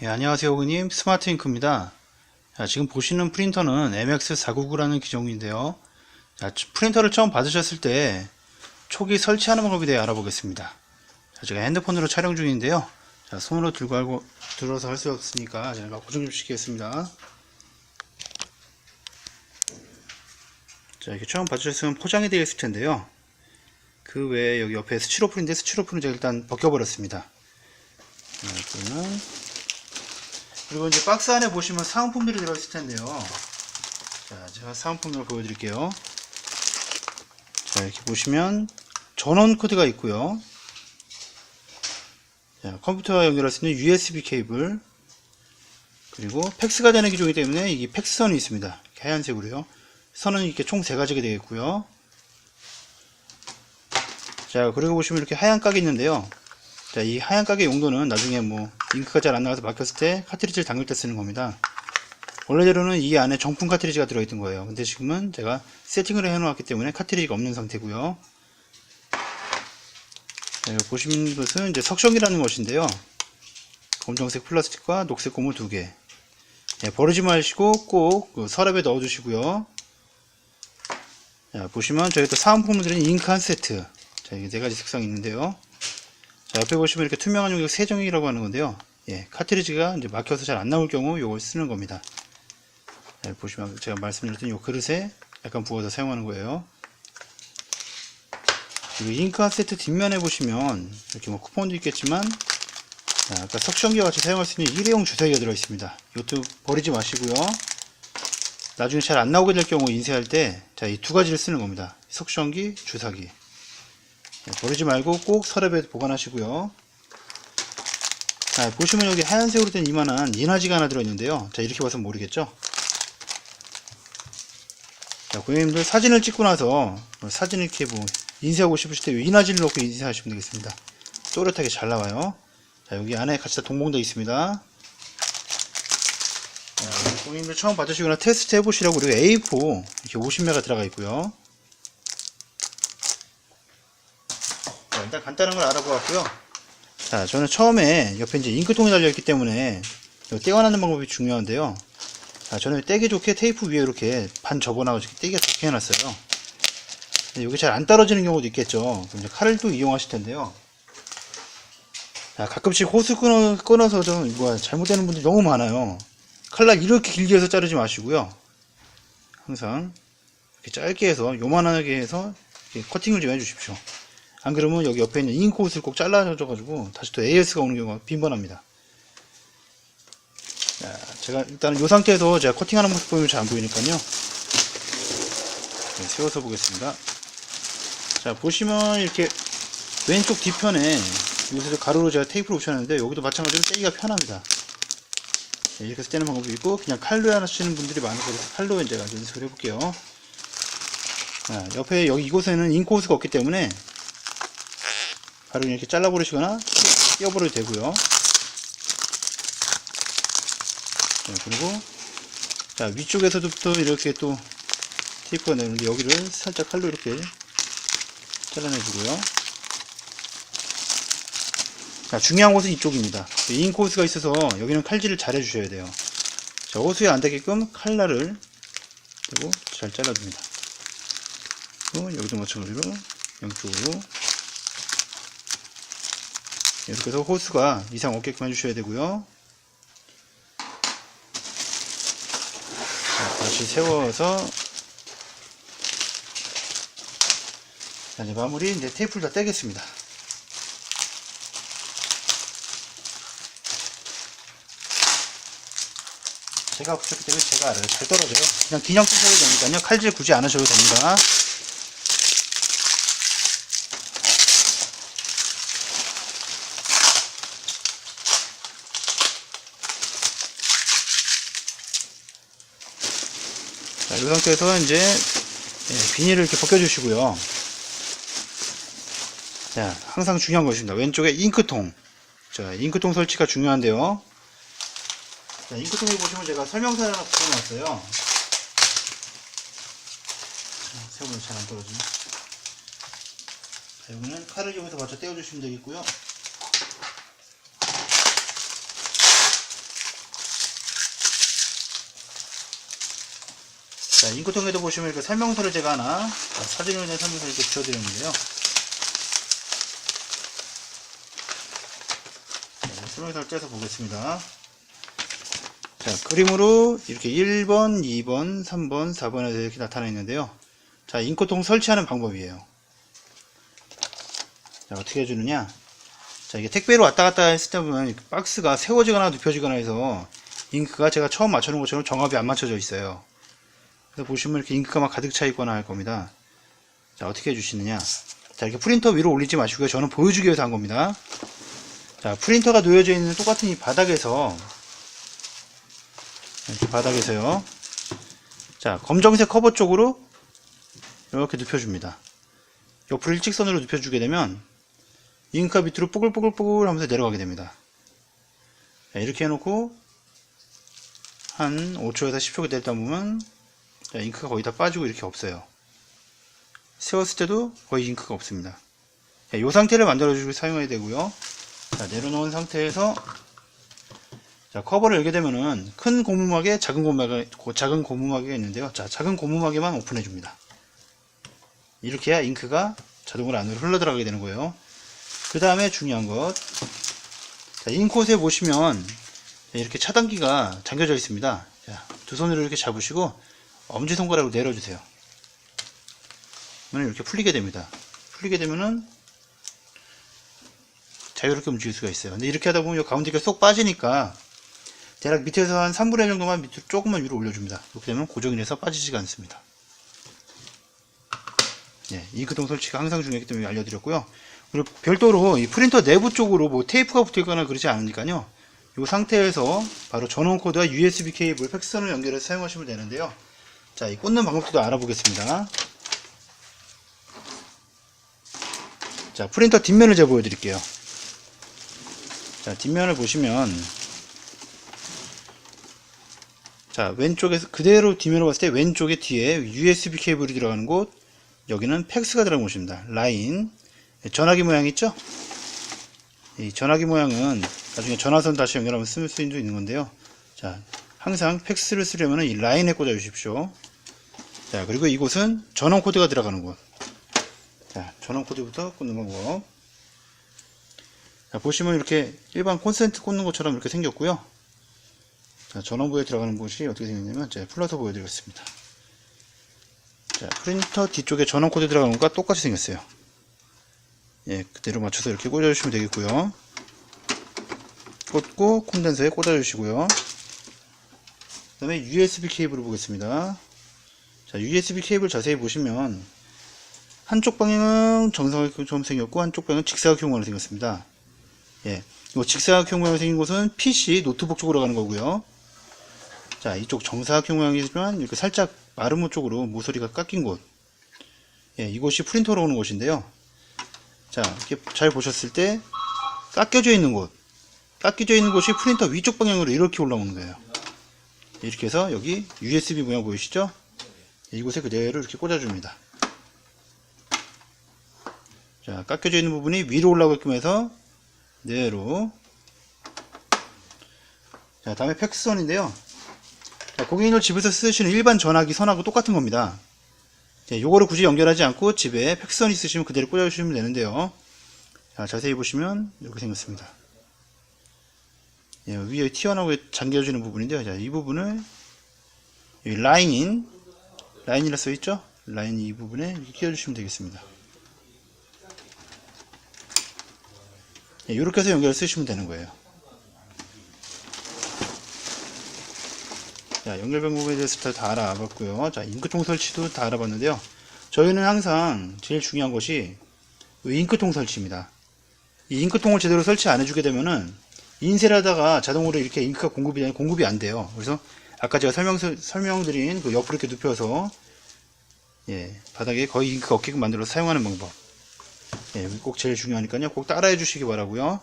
안녕하세요 고객님, 스마트잉크입니다. 지금 보시는 프린터는 MX499라는 기종인데요. 프린터를 처음 받으셨을 때 초기 설치하는 방법에 대해 알아보겠습니다. 제가 핸드폰으로 촬영 중인데요. 손으로 들어서 할 수 없으니까 제가 고정 좀 시키겠습니다. 이렇게 처음 받으셨으면 포장이 되어 있을 텐데요. 그 외에 여기 옆에 스티로폼인데 스티로폼을 제가 일단 벗겨버렸습니다. 그리고 이제 박스 안에 보시면 사은품들이 들어있을 텐데요. 제가 사은품을 보여드릴게요. 이렇게 보시면 전원 코드가 있고요. 컴퓨터와 연결할 수 있는 USB 케이블, 그리고 팩스가 되는 기종이기 때문에 이게 팩스선이 있습니다. 하얀색으로요. 선은 이렇게 총 3가지가 되겠고요. 그리고 보시면 이렇게 하얀 각이 있는데요. 이 하얀 각의 용도는 나중에 잉크가 잘 안 나가서 막혔을 때 카트리지를 담글 때 쓰는 겁니다. 원래대로는 이 안에 정품 카트리지가 들어있던 거예요. 근데 지금은 제가 세팅을 해 놓았기 때문에 카트리지가 없는 상태고요. 보시는 것은 이제 석션기라는 것인데요. 검정색 플라스틱과 녹색 고무 2개. 버리지 마시고 꼭 서랍에 넣어 주시고요. 보시면 저희 또 사은품들은 잉크 한 세트. 이게 4가지 색상이 있는데요. 옆에 보시면 이렇게 투명한 용기가 세정이라고 하는 건데요. 카트리지가 이제 막혀서 잘 안 나올 경우 이걸 쓰는 겁니다. 보시면 제가 말씀드렸던 이 그릇에 약간 부어서 사용하는 거예요. 그리고 잉크 한 세트 뒷면에 보시면 이렇게 쿠폰도 있겠지만, 아까 석션기와 같이 사용할 수 있는 일회용 주사기가 들어있습니다. 이것도 버리지 마시고요. 나중에 잘 안 나오게 될 경우 인쇄할 때, 이 2가지를 쓰는 겁니다. 석션기, 주사기. 버리지 말고 꼭 서랍에 보관하시고요. 보시면 여기 하얀색으로 된 이만한 인화지가 하나 들어있는데요. 이렇게 봐서 모르겠죠? 고객님들 사진을 찍고 나서 사진을 이렇게 인쇄하고 싶으실 때 인화지를 넣고 인쇄하시면 되겠습니다. 또렷하게 잘 나와요. 여기 안에 같이 다 동봉되어 있습니다. 고객님들 처음 받으시거나 테스트 해보시라고 그리고 A4 이렇게 50매가 들어가 있고요. 일단 간단한 걸 알아보았고요. 저는 처음에 옆에 이제 잉크통이 달려있기 때문에 떼어내는 방법이 중요한데요. 저는 떼기 좋게 테이프 위에 이렇게 반 접어놔가지고 떼기가 좋게 해놨어요. 여기 잘 안 떨어지는 경우도 있겠죠. 그럼 이제 칼을 또 이용하실 텐데요. 가끔씩 호스 끊어서 좀 잘못되는 분들이 너무 많아요. 칼날 이렇게 길게 해서 자르지 마시고요. 항상 이렇게 짧게 해서 요만하게 해서 커팅을 좀 해주십시오. 안 그러면 여기 옆에 있는 잉크 옷을 꼭 잘라줘가지고 다시 또 AS가 오는 경우가 빈번합니다. 제가 일단은 이 상태에서 제가 커팅하는 모습 보면 잘 안 보이니까요. 세워서 보겠습니다. 보시면 이렇게 왼쪽 뒤편에 여기서 가로로 제가 테이프를 붙여놨는데 여기도 마찬가지로 떼기가 편합니다. 이렇게 해서 떼는 방법이 있고, 그냥 칼로 하시는 분들이 많아서 칼로 제가 연습을 해볼게요. 옆에 여기 이곳에는 잉크 호스가 없기 때문에 바로 이렇게 잘라버리시거나 띄어버려도 되고요. 그리고 위쪽에서부터 이렇게 또 테이프가 내는데 여기를 살짝 칼로 이렇게 잘라내주고요. 중요한 곳은 이쪽입니다. 잉크 호스가 있어서 여기는 칼질을 잘 해주셔야 돼요. 호스에 안 닿게끔 칼날을 그리고 잘 잘라줍니다. 그리고 여기도 마찬가지로 양쪽으로 이렇게 해서 호스가 이상 없게끔 해주셔야 되고요. 다시 세워서 이제 마무리 이제 테이프를 다 떼겠습니다. 제가 붙였기 때문에 제가 알아요. 잘 떨어져요. 그냥 기냥 쓰셔도 되니까요. 칼질 굳이 안 하셔도 됩니다. 이 상태에서 이제 비닐을 이렇게 벗겨주시고요. 항상 중요한 것입니다. 왼쪽에 잉크통. 잉크통 설치가 중요한데요. 잉크통에 보시면 제가 설명서를 하나 붙여놨어요. 세우면 잘 안 떨어지네. 여기는 칼을 이용해서 마저 떼어주시면 되겠고요. 자, 잉크통에도 보시면 이렇게 설명서를 제가 하나 사진으로 낸 설명서를 이렇게 붙여드렸는데요. 자, 설명서를 떼서 보겠습니다. 자, 그림으로 이렇게 1번, 2번, 3번, 4번에서 이렇게 나타나 있는데요. 자, 잉크통 설치하는 방법이에요. 자, 어떻게 해주느냐. 자, 이게 택배로 왔다 갔다 했을 때 보면 박스가 세워지거나 눕혀지거나 해서 잉크가 제가 처음 맞춰놓은 것처럼 정합이 안 맞춰져 있어요. 그래서 보시면 이렇게 잉크가 막 가득 차 있거나 할 겁니다. 자, 어떻게 해주시느냐. 자, 이렇게 프린터 위로 올리지 마시고요. 저는 보여주기 위해서 한 겁니다. 자, 프린터가 놓여져 있는 똑같은 이 바닥에서, 이렇게 바닥에서요. 자, 검정색 커버 쪽으로 이렇게 눕혀줍니다. 옆으로 일직선으로 눕혀주게 되면 잉크가 밑으로 뽀글뽀글뽀글 하면서 내려가게 됩니다. 자, 이렇게 해놓고 한 5초에서 10초 기다리다 보면 자, 잉크가 거의 다 빠지고 이렇게 없어요. 세웠을 때도 거의 잉크가 없습니다. 자, 이 상태를 만들어주고 사용해야 되고요. 자, 내려놓은 상태에서 자, 커버를 열게 되면은 큰 고무막에 작은 고무막이 있는데요. 자, 작은 고무막에만 오픈해 줍니다. 이렇게 해야 잉크가 자동으로 안으로 흘러 들어가게 되는 거예요. 그 다음에 중요한 것. 자, 잉크옷에 보시면 이렇게 차단기가 잠겨져 있습니다. 자, 두 손으로 이렇게 잡으시고 엄지손가락으로 내려주세요. 그러면 이렇게 풀리게 됩니다. 풀리게 되면은 자유롭게 움직일 수가 있어요. 근데 이렇게 하다 보면 가운데가 쏙 빠지니까 대략 밑에서 한 3분의 1 정도만 밑으로 조금만 위로 올려줍니다. 이렇게 되면 고정이 돼서 빠지지가 않습니다. 네, 잉크통 설치가 항상 중요하기 때문에 알려드렸고요. 그리고 별도로 이 프린터 내부 쪽으로 뭐 테이프가 붙어있거나 그러지 않으니까요. 이 상태에서 바로 전원 코드와 USB 케이블, 팩스선을 연결해서 사용하시면 되는데요. 자, 이 꽂는 방법도 알아보겠습니다. 자, 프린터 뒷면을 제가 보여드릴게요. 자, 뒷면을 보시면 자, 왼쪽에서 그대로 뒷면을 봤을 때 왼쪽에 뒤에 USB 케이블이 들어가는 곳, 여기는 팩스가 들어간 곳입니다. 라인, 전화기 모양 있죠? 이 전화기 모양은 나중에 전화선 다시 연결하면 쓸 수 있는 건데요. 자, 항상 팩스를 쓰려면 이 라인에 꽂아 주십시오. 자, 그리고 이곳은 전원 코드가 들어가는 곳. 자, 전원 코드부터 꽂는 방법. 자, 보시면 이렇게 일반 콘센트 꽂는 것처럼 이렇게 생겼고요. 자, 전원부에 들어가는 곳이 어떻게 생겼냐면 제가 풀러서 보여드리겠습니다. 자, 프린터 뒤쪽에 전원 코드 들어가는 것과 똑같이 생겼어요. 예, 그대로 맞춰서 이렇게 꽂아주시면 되겠고요. 꽂고 콘덴서에 꽂아주시고요. 그 다음에 USB 케이블을 보겠습니다. 자, USB 케이블 자세히 보시면 한쪽 방향은 정사각형처럼 생겼고 한쪽 방향은 직사각형으로 생겼습니다. 예, 이 직사각형 모양이 생긴 곳은 PC, 노트북 쪽으로 가는 거고요. 자, 이쪽 정사각형 모양이지만 이렇게 살짝 마름모 쪽으로 모서리가 깎인 곳. 예, 이곳이 프린터로 오는 곳인데요. 자, 이렇게 잘 보셨을 때 깎여져 있는 곳. 깎여져 있는 곳이 프린터 위쪽 방향으로 이렇게 올라오는 거예요. 이렇게 해서 여기 USB 모양 보이시죠? 이곳에 그대로 이렇게 꽂아줍니다. 자, 깎여져 있는 부분이 위로 올라오게끔 해서 그대로. 자, 다음에 팩스선인데요. 고객님들 집에서 쓰시는 일반 전화기 선하고 똑같은 겁니다. 자, 요거를 굳이 연결하지 않고 집에 팩스선 있으시면 그대로 꽂아주시면 되는데요. 자, 자세히 보시면 이렇게 생겼습니다. 예, 위에 튀어나오게 잠겨주는 부분인데요. 자, 이 부분을 여기 라인이라 써있죠? 라인 이 부분에 이렇게 끼워주시면 되겠습니다. 예, 이렇게 해서 연결을 쓰시면 되는 거예요. 자, 연결 방법에 대해서 다 알아봤고요. 자, 잉크통 설치도 다 알아봤는데요. 저희는 항상 제일 중요한 것이 잉크통 설치입니다. 이 잉크통을 제대로 설치 안 해주게 되면은 인쇄를 하다가 자동으로 이렇게 잉크가 공급이 안 돼요. 그래서 아까 제가 설명드린 그 옆으로 이렇게 눕혀서 예, 바닥에 거의 잉크가 없게끔 만들어서 사용하는 방법. 예, 꼭 제일 중요하니까요. 꼭 따라해 주시기 바라고요.